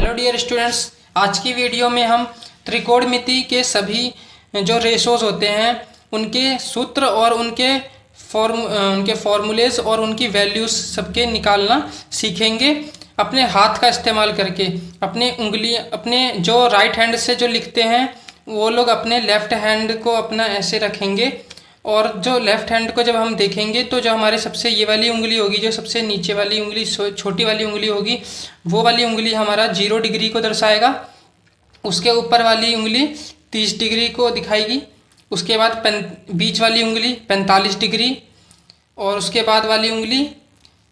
Hello dear students, आज की video में हम त्रिकोणमिति के सभी जो रेशोज होते हैं उनके सूत्र और उनके फॉर्मूलेज और उनकी वैल्यूज सबके निकालना सीखेंगे अपने हाथ का इस्तेमाल करके। अपने उंगली अपने जो राइट हैंड से जो लिखते हैं वो लोग अपने लेफ्ट हैंड को अपना ऐसे रखेंगे और जो लेफ्ट हैंड को जब हम देखेंगे तो जो हमारे सबसे ये वाली उंगली होगी, जो सबसे नीचे वाली उंगली छोटी वाली उंगली होगी, वो वाली उंगली हमारा 0 डिग्री को दर्शाएगा। उसके ऊपर वाली उंगली 30 डिग्री को दिखाएगी। उसके बाद बीच वाली उंगली 45 डिग्री और उसके बाद वाली उंगली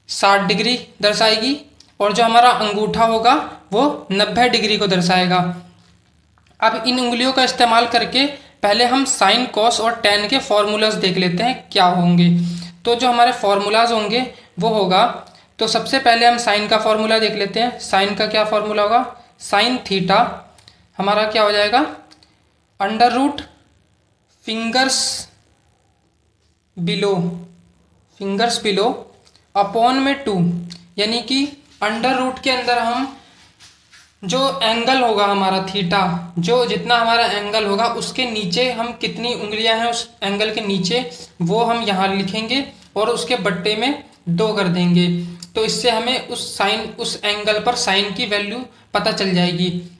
60 डिग्री दर्शाएगी और जो हमारा अंगूठा होगा वो 90 डिग्री को दर्शाएगा। अब इन उंगलियों का इस्तेमाल करके पहले हम साइन, कॉस और टैन के फॉर्मूलाज देख लेते हैं क्या होंगे। तो जो हमारे फॉर्मूलाज होंगे वो होगा, तो सबसे पहले हम साइन का फॉर्मूला देख लेते हैं। साइन का क्या फॉर्मूला होगा? साइन थीटा हमारा क्या हो जाएगा? Under root fingers below upon में 2, यानी कि अंडर रूट के अंदर हम जो एंगल होगा हमारा थीटा, जो जितना हमारा एंगल होगा उसके नीचे हम कितनी उंगलियां हैं उस एंगल के नीचे वो हम यहाँ लिखेंगे और उसके बट्टे में 2 कर देंगे। तो इससे हमें उस एंगल पर साइन की वैल्यू पता चल जाएगी।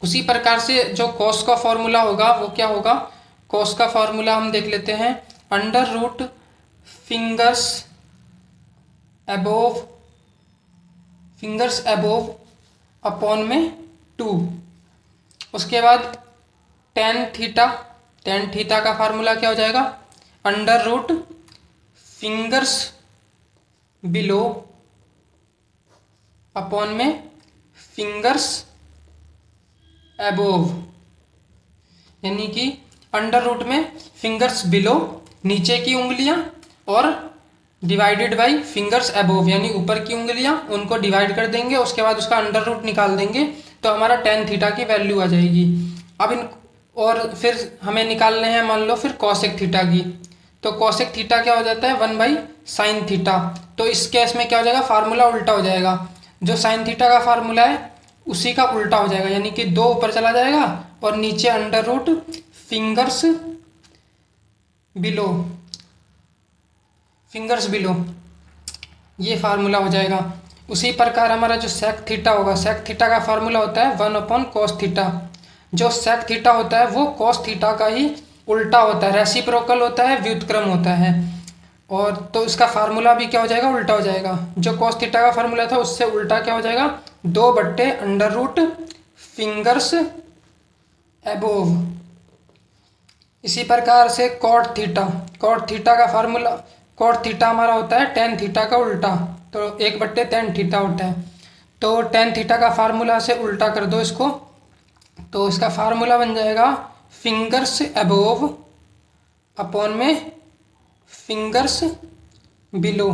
उसी प्रकार से जो कॉस का फॉर्मूला होगा वो क्या होगा? कॉस का फॉर्मूला हम देख लेते हैं। Under root fingers above upon में 2। उसके बाद टेन थीटा का फार्मूला क्या हो जाएगा? Under root fingers below upon में फिंगर्स अबोव, यानी कि अंडर रूट में फिंगर्स बिलो नीचे की उंगलियां और डिवाइडेड बाई फिंगर्स अबोव यानी ऊपर की उंगलियां, उनको डिवाइड कर देंगे। उसके बाद उसका अंडर रूट निकाल देंगे तो हमारा टेन थीटा की वैल्यू आ जाएगी। अब और फिर हमें निकालने हैं मान लो फिर कॉसेक थीटा की। तो कॉसेक थीटा क्या हो जाता है? 1 बाई साइन थीटा। तो इस केस में क्या हो जाएगा? फार्मूला उल्टा हो जाएगा। जो साइन थीटा का फार्मूला है उसी का उल्टा हो जाएगा, यानी कि 2 ऊपर चला जाएगा और नीचे अंडर रूट फिंगर्स बिलो ये फार्मूला हो जाएगा। उसी प्रकार हमारा जो सेक थीटा होगा, सेक थीटा का फार्मूला होता है 1 अपॉन कॉस थीटा। जो सेक थीटा होता है वो कॉस थीटा का ही उल्टा होता है, रेसिप्रोकल होता है, व्युत्क्रम होता है। और तो इसका फार्मूला भी क्या हो जाएगा? उल्टा हो जाएगा। जो कॉस थीटा का फार्मूला था उससे उल्टा क्या हो जाएगा? 2 बट्टे अंडर रूट फिंगर्स अबोव। इसी प्रकार से कॉट थीटा का फार्मूला, कॉट थीटा हमारा होता है टेन थीटा का उल्टा, तो 1 बट्टे टेन थीटा होता है। तो टेन थीटा का फार्मूला से उल्टा कर दो इसको, तो इसका फार्मूला बन जाएगा फिंगर्स अबोव अपॉन में फिंगर्स बिलो।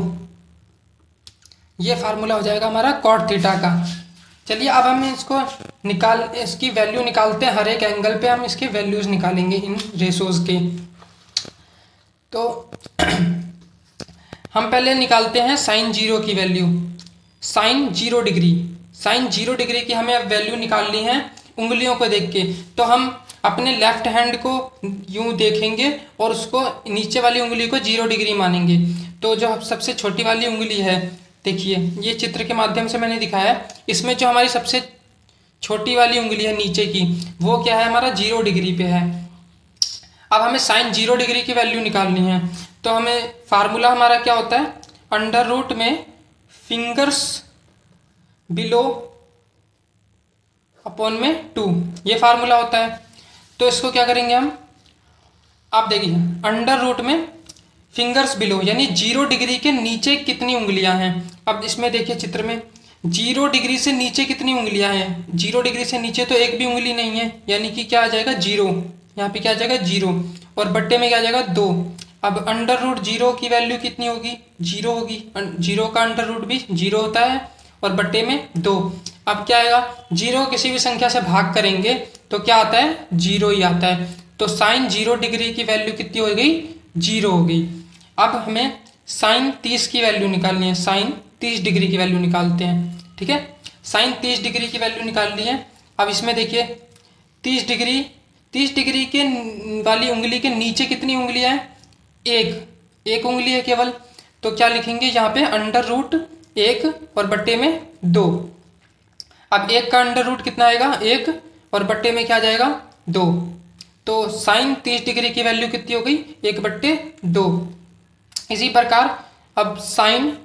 ये फार्मूला हो जाएगा हमारा कॉट थीटा का। चलिए अब हम इसकी वैल्यू निकालते हैं। हर एक एंगल पे हम इसके वैल्यूज निकालेंगे इन रेशोज के। तो हम पहले निकालते हैं साइन 0 की वैल्यू। साइन 0 डिग्री की हमें अब वैल्यू निकालनी है उंगलियों को देख के। तो हम अपने लेफ्ट हैंड को यूं देखेंगे और उसको नीचे वाली उंगली को 0 डिग्री मानेंगे। तो जो सबसे छोटी वाली उंगली है, देखिए ये चित्र के माध्यम से मैंने दिखाया है, इसमें जो हमारी सबसे छोटी वाली उंगली है नीचे की वो क्या है? हमारा 0 डिग्री पे है। अब हमें साइन 0 डिग्री की वैल्यू निकालनी है। तो हमें फार्मूला हमारा क्या होता है? अंडर रूट में फिंगर्स बिलो अपॉन में 2, ये फार्मूला होता है। तो इसको क्या करेंगे हम? आप देखिए अंडर रूट में फिंगर्स बिलो यानी 0 डिग्री के नीचे कितनी उंगलियां हैं। अब इसमें देखिए चित्र में 0 डिग्री से नीचे कितनी उंगलियां हैं? 0 डिग्री से नीचे तो एक भी उंगली नहीं है, यानी कि क्या आ जाएगा? 0। यहाँ पे क्या आ जाएगा? 0 और बट्टे में क्या आ जाएगा? 2। अब अंडर रूट 0 की वैल्यू कितनी होगी? 0 होगी। 0 का अंडर रूट भी 0 होता है और बट्टे में 2। अब क्या आएगा? 0 किसी भी संख्या से भाग करेंगे तो क्या आता है? 0 ही आता है। तो साइन 0 डिग्री की वैल्यू कितनी हो गई? 0 हो गई। अब हमें साइन 30 की वैल्यू निकालनी है। साइन 30 डिग्री की वैल्यू निकालते हैं, ठीक है। साइन 30 डिग्री की वैल्यू निकाल ली है। अब इसमें देखिए 30 डिग्री के वाली उंगली के नीचे कितनी उंगलियां हैं? एक उंगली है केवल। तो क्या लिखेंगे यहाँ पे? अंडर रूट 1 और बट्टे में 2। अब 1 का अंडर रूट कितना आएगा? 1 और बट्टे में क्या आ जाएगा? 2। तो साइन 30 डिग्री की वैल्यू कितनी हो गई? 1/2। इसी प्रकार अब साइन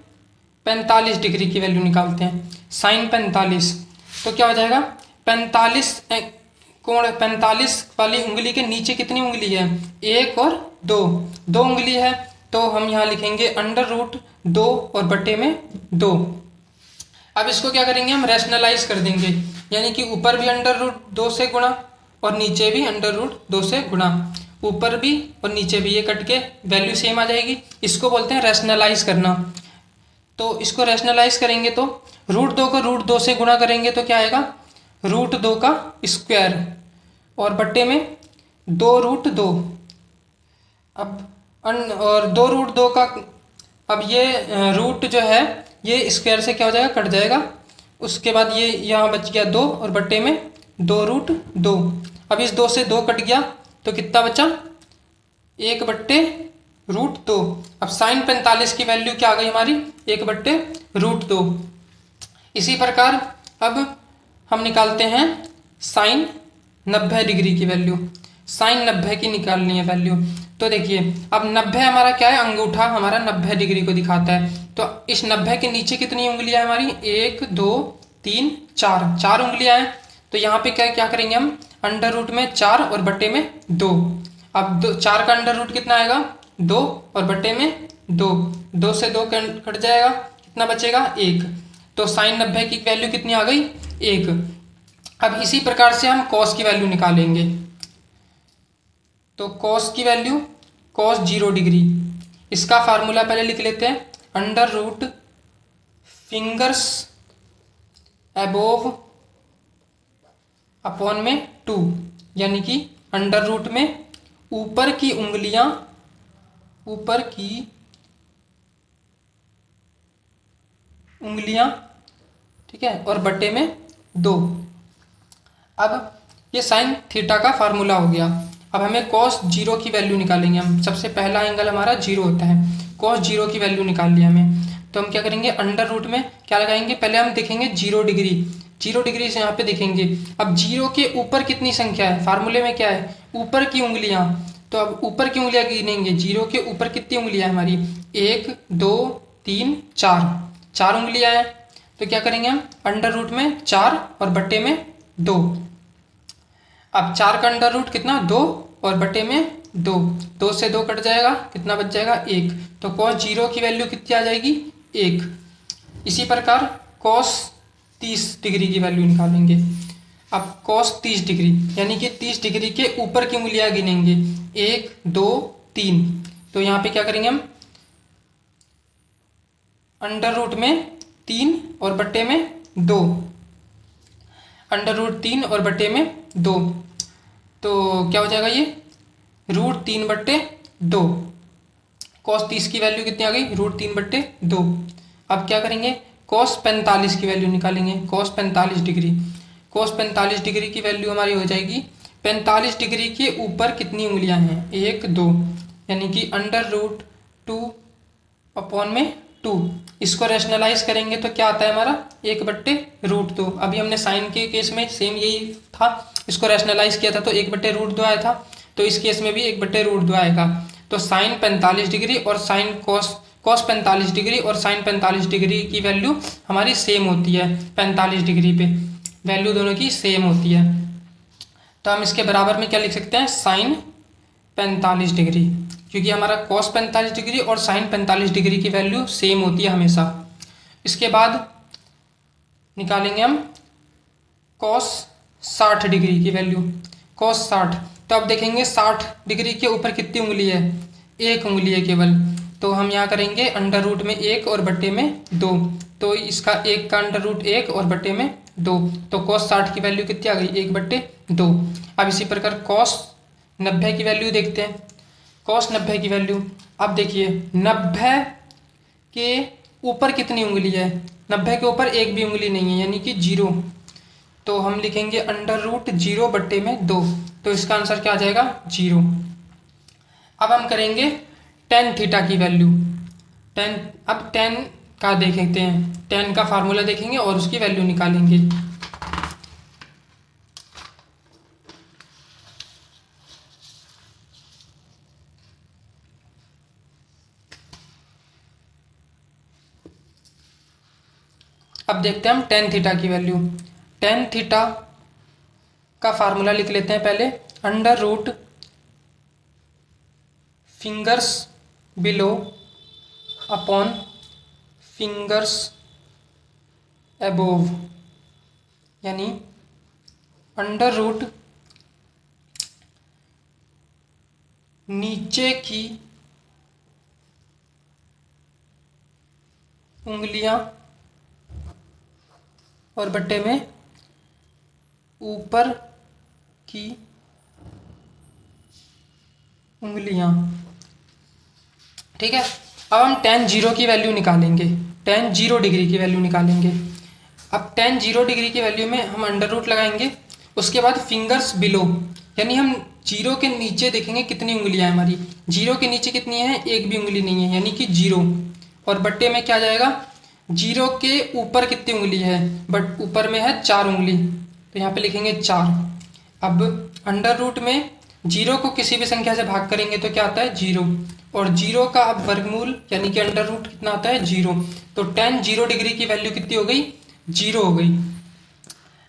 45 डिग्री की वैल्यू निकालते हैं। साइन 45 तो क्या हो जाएगा? 45 वाली उंगली के नीचे कितनी उंगली है? 1 और 2 उंगली है। तो हम यहाँ लिखेंगे अंडर रूट 2 और बट्टे में 2। अब इसको क्या करेंगे? हम रैशनलाइज कर देंगे, यानी कि ऊपर भी अंडर रूट 2 से गुणा और नीचे भी अंडर रूट 2 से गुणा। ऊपर भी और नीचे भी ये कट के वैल्यू सेम आ जाएगी। इसको बोलते हैं रैशनलाइज करना। तो इसको रैशनलाइज करेंगे तो √2 को √2 से गुणा करेंगे तो क्या आएगा? √2 का स्क्वायर और बट्टे में 2√2। अब और 2√2 का, अब ये रूट जो है ये स्क्वायर से क्या हो जाएगा? कट जाएगा। उसके बाद ये यहाँ बच गया 2 और बट्टे में 2√2। अब इस 2 से 2 कट गया तो कितना बचा? 1/√2। अब साइन 45 की वैल्यू क्या आ गई हमारी? 1/√2। इसी प्रकार अब हम निकालते हैं साइन 90 डिग्री की वैल्यू। साइन 90 की निकालनी है वैल्यू। तो देखिए अब 90 हमारा क्या है? अंगूठा हमारा 90 डिग्री को दिखाता है। तो इस 90 के नीचे कितनी उंगलियां हैं हमारी? 1 2 3 4 उंगलियां हैं। तो यहाँ पे क्या करेंगे हम? अंडर रूट में 4 और बट्टे में 2। अब 4 का अंडर रूट कितना आएगा? 2 और बट्टे में 2 से 2 कट जाएगा, कितना बचेगा? 1। तो साइन 90 की वैल्यू कितनी आ गई? 1। अब इसी प्रकार से हम कॉस की वैल्यू निकालेंगे। तो कॉस की वैल्यू, कॉस 0 डिग्री, इसका फार्मूला पहले लिख लेते हैं। Under root fingers above upon में 2, यानी कि अंडर रूट में ऊपर की उंगलियां, ठीक है, और बट्टे में 2। अब ये साइन थीटा का फार्मूला हो गया। अब हमें कॉस 0 की वैल्यू निकालेंगे हम। सबसे पहला एंगल हमारा 0 होता है। कॉस 0 की वैल्यू निकाल लिया हमें। तो हम क्या करेंगे? अंडर रूट में क्या लगाएंगे? पहले हम देखेंगे 0 डिग्री। 0 डिग्री से यहाँ पे देखेंगे। अब 0 के ऊपर कितनी संख्या है? फार्मूले में क्या है? ऊपर की उंगलियां। तो अब ऊपर की उंगलियां गिनेंगे। 0 के ऊपर कितनी उंगलियां हमारी? 1 2 3 4 उंगलियां हैं। तो क्या करेंगे हम? अंडर रूट में 4 और बट्टे में 2। अब 4 का अंडर रूट कितना? 2 और बटे में 2 से 2 कट जाएगा, कितना बच जाएगा? 1। तो कॉस 0 की वैल्यू कितनी आ जाएगी? 1। इसी प्रकार कॉस 30 डिग्री की वैल्यू निकालेंगे। अब कॉस 30 डिग्री यानी कि 30 डिग्री के ऊपर की उंगलियां गिनेंगे। 1 2 3। तो यहाँ पे क्या करेंगे हम? अंडर रूट में 3 और बट्टे में 2। अंडर रूट 3 और बट्टे में 2। तो क्या हो जाएगा? ये √3/2। कॉस 30 की वैल्यू कितनी आ गई? √3/2। अब क्या करेंगे? कॉस 45 की वैल्यू निकालेंगे। कॉस 45 डिग्री, कॉस 45 डिग्री की वैल्यू हमारी हो जाएगी 45 डिग्री के ऊपर कितनी उंगलियां हैं? 1 2, यानी कि अंडर रूट 2 अपॉन में 2। इसको रैशनलाइज करेंगे तो क्या आता है हमारा? 1/√2। अभी हमने साइन के केस में सेम यही था, इसको रैशनलाइज किया था तो 1/√2 आया था। तो इस केस में भी 1/√2 आएगा। तो साइन 45 डिग्री और साइन कॉस 45 डिग्री और साइन 45 डिग्री की वैल्यू हमारी सेम होती है। 45 डिग्री पे वैल्यू दोनों की सेम होती है। तो हम इसके बराबर में क्या लिख सकते हैं? साइन 45 डिग्री, क्योंकि हमारा कॉस 45 डिग्री और साइन 45 डिग्री की वैल्यू सेम होती है हमेशा। इसके बाद निकालेंगे हम कॉस 60 डिग्री की वैल्यू। कॉस 60, तो अब देखेंगे 60 डिग्री के ऊपर कितनी उंगली है? 1 उंगली है केवल। तो हम यहाँ करेंगे अंडर रूट में 1 और बट्टे में 2। तो इसका 1 का अंडर रूट 1 और बट्टे में 2। तो कॉस 60 की वैल्यू कितनी आ गई? 1/2। अब इसी प्रकार कॉस 90 की वैल्यू देखते हैं। कॉस 90 की वैल्यू, अब देखिए 90 के ऊपर कितनी उंगली है, 90 के ऊपर एक भी उंगली नहीं है यानी कि 0। तो हम लिखेंगे √0/2। तो इसका आंसर क्या आ जाएगा, 0। अब हम करेंगे टेन थीटा की वैल्यू। अब टेन का देखते हैं, टेन का फार्मूला देखेंगे और उसकी वैल्यू निकालेंगे। अब देखते हैं हम टेन थीटा की वैल्यू। टेन थीटा का फार्मूला लिख लेते हैं पहले, √ fingers below upon fingers above, यानी √ नीचे की उंगलियां और बट्टे में ऊपर की उंगलियां। ठीक है, अब हम tan 0 की वैल्यू निकालेंगे, tan 0 डिग्री की वैल्यू निकालेंगे। अब tan 0 डिग्री की वैल्यू में हम √ लगाएंगे, उसके बाद फिंगर्स बिलो, यानी हम 0 के नीचे देखेंगे कितनी उंगलियां हैं हमारी। 0 के नीचे कितनी है, एक भी उंगली नहीं है यानी कि 0। और बट्टे में क्या जाएगा, 0 के ऊपर कितनी उंगली है, बट ऊपर में है 4 उंगली, तो यहाँ पे लिखेंगे 4। अब √ में 0 को किसी भी संख्या से भाग करेंगे तो क्या आता है, 0। और 0 का अब वर्गमूल यानी कि √ कितना आता है, 0। तो tan 0 डिग्री की वैल्यू कितनी हो गई, 0 हो गई।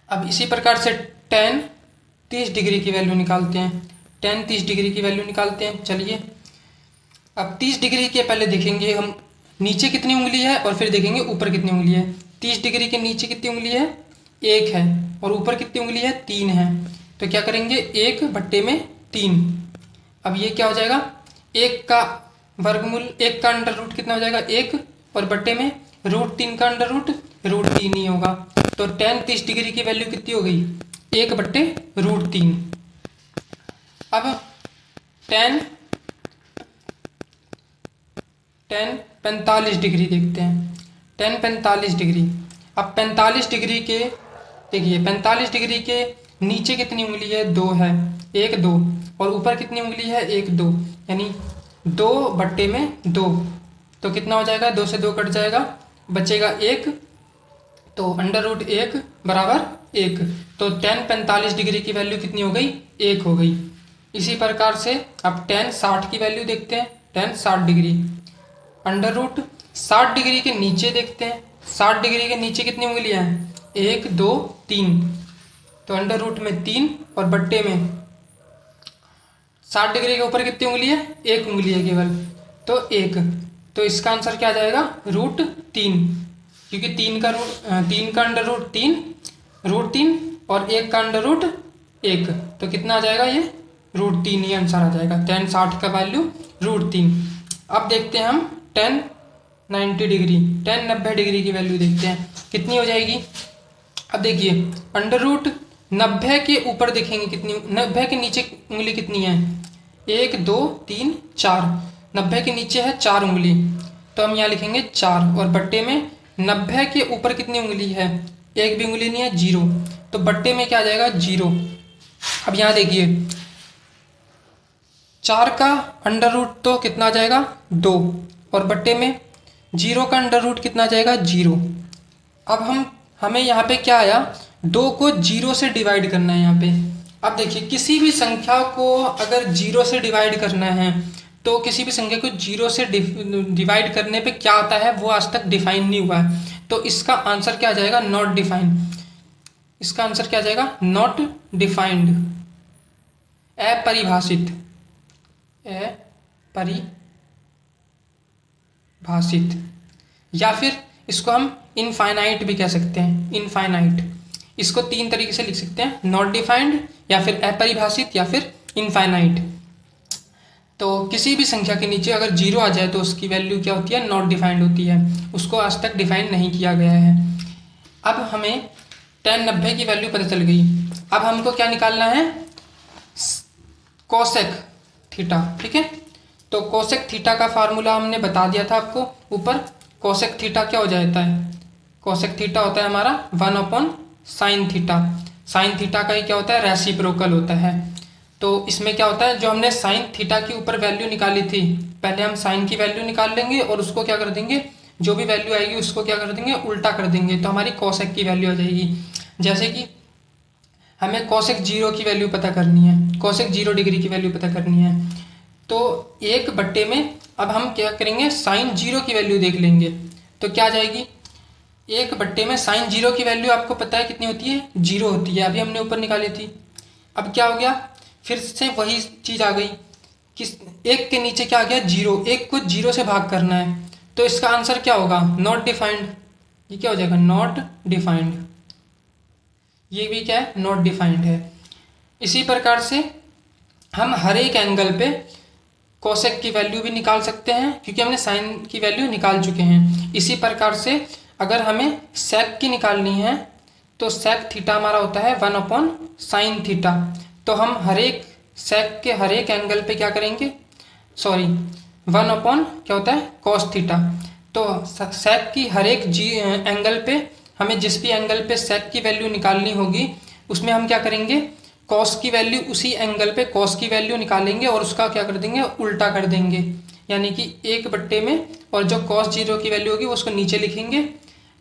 अब इसी प्रकार से tan 30 डिग्री की वैल्यू निकालते हैं। tan 30 डिग्री की वैल्यू निकालते हैं, चलिए। अब 30 डिग्री के पहले देखेंगे हम नीचे कितनी उंगली है और फिर देखेंगे ऊपर कितनी उंगली है। 30 डिग्री के नीचे कितनी उंगली है, 1 है, और ऊपर कितनी उंगली है, 3 है। तो क्या करेंगे, 1/3। अब ये क्या हो जाएगा, 1 का वर्गमूल, 1 का √ कितना हो जाएगा, 1, और बट्टे में √3 का √3 ही होगा। तो tan 30 डिग्री की वैल्यू कितनी हो गई, 1/√3। अब tan 45 डिग्री देखते हैं, tan 45 डिग्री। अब 45 डिग्री के देखिए, 45 डिग्री के नीचे कितनी उंगली है, 2 है, 1 2, और ऊपर कितनी उंगली है, 1 2, यानी 2/2। तो कितना हो जाएगा, 2 से 2 कट जाएगा, बचेगा 1। तो √1 = 1। तो tan 45 डिग्री की वैल्यू कितनी हो गई, 1 हो गई। इसी प्रकार से अब tan 60 की वैल्यू देखते हैं। tan 60 डिग्री, √ 60 डिग्री के नीचे देखते हैं। 60 डिग्री के नीचे कितनी उंगलियां हैं, 1 2 3। तो √ में 3 और बट्टे में 60 डिग्री के ऊपर कितनी उंगली है, 1 उंगली है केवल, तो 1। तो इसका आंसर क्या आ जाएगा, √3, क्योंकि 3 का √3 √3 और 1 का √1, तो कितना आ जाएगा, ये √3 ही आंसर आ जाएगा। tan 60 का वैल्यू √3। अब देखते हैं हम tan 90 डिग्री, tan 90 डिग्री की वैल्यू देखते हैं कितनी हो जाएगी। अब देखिए, √ 90 के ऊपर देखेंगे कितनी, 90 के नीचे उंगली कितनी है, 1 2 3 4। 90 के नीचे है 4 उंगली, तो हम यहाँ लिखेंगे 4, और बट्टे में 90 के ऊपर कितनी उंगली है, एक भी उंगली नहीं है, 0। तो बट्टे में क्या आ जाएगा, 0। अब यहाँ देखिए, 4 का √ तो कितना आ जाएगा, 2, और बट्टे में 0 का √ कितना आ जाएगा, 0। अब हमें यहाँ पे क्या आया, 2 को 0 से डिवाइड करना है यहाँ पे। अब देखिए, किसी भी संख्या को अगर 0 से डिवाइड करना है, तो किसी भी संख्या को 0 से डिवाइड करने पे क्या आता है, वो आज तक डिफाइन नहीं हुआ है। तो इसका आंसर क्या आ जाएगा, नॉट डिफाइंड। इसका आंसर क्या आ जाएगा, नॉट डिफाइंड, अपरिभाषित, अपरिभाषित। या फिर इसको हम इनफाइनाइट भी कह सकते हैं, इनफाइनाइट। इसको 3 तरीके से लिख सकते हैं, नॉट डिफाइंड, या फिर अपरिभाषित, या फिर इनफाइनाइट। तो किसी भी संख्या के नीचे अगर 0 आ जाए तो उसकी वैल्यू क्या होती है, नॉट डिफाइंड होती है, उसको आज तक डिफाइन नहीं किया गया है। अब हमें tan 90 की वैल्यू पता चल गई। अब हमको क्या निकालना है, कोसेक थीटा। ठीक है, तो कोसेक थीटा का फार्मूला हमने बता दिया था आपको ऊपर, कोसेक थीटा क्या हो जाता है, कोसेक थीटा होता है हमारा 1/sin थीटा। साइन थीटा का ही क्या होता है, रेसिप्रोकल होता है। तो इसमें क्या होता है, जो हमने साइन थीटा के ऊपर वैल्यू निकाली थी, पहले हम साइन की वैल्यू निकाल लेंगे और उसको क्या कर देंगे, जो भी वैल्यू आएगी उसको क्या कर देंगे, उल्टा कर देंगे, तो हमारी कोसेक की वैल्यू आ जाएगी। जैसे कि हमें कोसेक 0 की वैल्यू पता करनी है, कोसेक 0 डिग्री की वैल्यू पता करनी है, तो 1 में अब हम क्या करेंगे, साइन 0 की वैल्यू देख लेंगे। तो क्या आ जाएगी, 1 में साइन 0 की वैल्यू आपको पता है कितनी होती है, 0 होती है, अभी हमने ऊपर निकाली थी। अब क्या हो गया, फिर से वही चीज़ आ गई कि 1 के नीचे क्या आ गया, 0, 1 को 0 से भाग करना है, तो इसका आंसर क्या होगा, नॉट डिफाइंड। ये क्या हो जाएगा, नॉट डिफाइंड, ये भी क्या है, नॉट डिफाइंड है। इसी प्रकार से हम हर एक एंगल पे कोसेक की वैल्यू भी निकाल सकते हैं, क्योंकि हमने साइन की वैल्यू निकाल चुके हैं। इसी प्रकार से अगर हमें सेक की निकालनी है तो सेक थीटा हमारा होता है 1/sin थीटा। तो हम हर एक सेक के हर एक एंगल पे क्या करेंगे, सॉरी 1/ क्या होता है, cos थीटा। तो सेक की हर एक एंगल पे हमें जिस भी एंगल पे सेक की वैल्यू निकालनी होगी उसमें हम क्या करेंगे, कॉस की वैल्यू, उसी एंगल पे कॉस की वैल्यू निकालेंगे और उसका क्या कर देंगे, उल्टा कर देंगे, यानी कि 1 में, और जो cos 0 की वैल्यू होगी उसको नीचे लिखेंगे,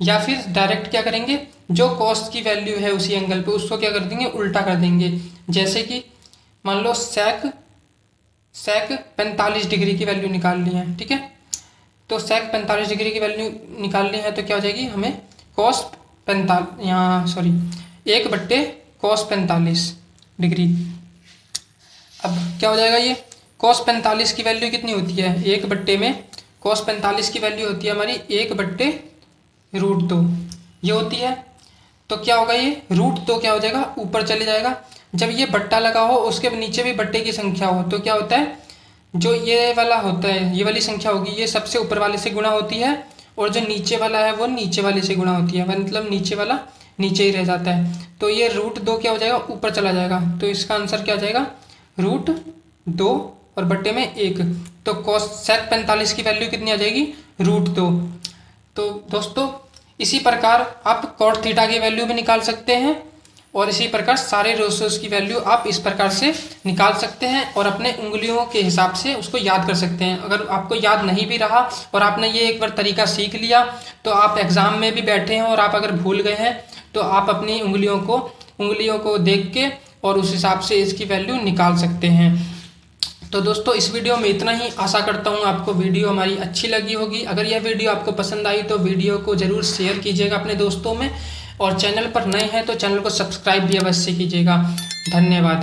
या फिर डायरेक्ट क्या करेंगे, जो cos की वैल्यू है उसी एंगल पे उसको क्या कर देंगे, उल्टा कर देंगे। जैसे कि मान लो सेक 45 डिग्री की वैल्यू निकालनी है, ठीक है, तो सेक 45 डिग्री की वैल्यू निकालनी है तो क्या हो जाएगी, हमें cos 45, यहाँ सॉरी 1/cos 45 डिग्री। अब क्या हो जाएगा, ये cos 45 की वैल्यू कितनी होती है, 1 में cos 45 की वैल्यू होती है हमारी 1/√2 ये होती है। तो क्या होगा, ये √2 क्या हो जाएगा, ऊपर चले जाएगा। जब ये बट्टा लगा हो उसके नीचे भी बट्टे की संख्या हो तो क्या होता है, जो ये वाला होता है, ये वाली संख्या होगी, ये सबसे ऊपर वाले से गुणा होती है, और जो नीचे वाला है वो नीचे वाले से गुणा होती है, मतलब नीचे वाला नीचे ही रह जाता है। तो ये √2 क्या हो जाएगा, ऊपर चला जाएगा, तो इसका आंसर क्या आ जाएगा, √2 और बट्टे में 1। तो cos सेक 45 की वैल्यू कितनी आ जाएगी, √2। तो दोस्तों इसी प्रकार आप cot थीटा की वैल्यू भी निकाल सकते हैं, और इसी प्रकार सारे रेशियोज की वैल्यू आप इस प्रकार से निकाल सकते हैं और अपने उंगलियों के हिसाब से उसको याद कर सकते हैं। अगर आपको याद नहीं भी रहा और आपने ये एक बार तरीका सीख लिया तो आप एग्ज़ाम में भी बैठे हैं और आप अगर भूल गए हैं तो आप अपनी उंगलियों को देख के और उस हिसाब से इसकी वैल्यू निकाल सकते हैं। तो दोस्तों इस वीडियो में इतना ही। आशा करता हूँ आपको वीडियो हमारी अच्छी लगी होगी। अगर यह वीडियो आपको पसंद आई तो वीडियो को ज़रूर शेयर कीजिएगा अपने दोस्तों में, और चैनल पर नए हैं तो चैनल को सब्सक्राइब भी अवश्य कीजिएगा। धन्यवाद।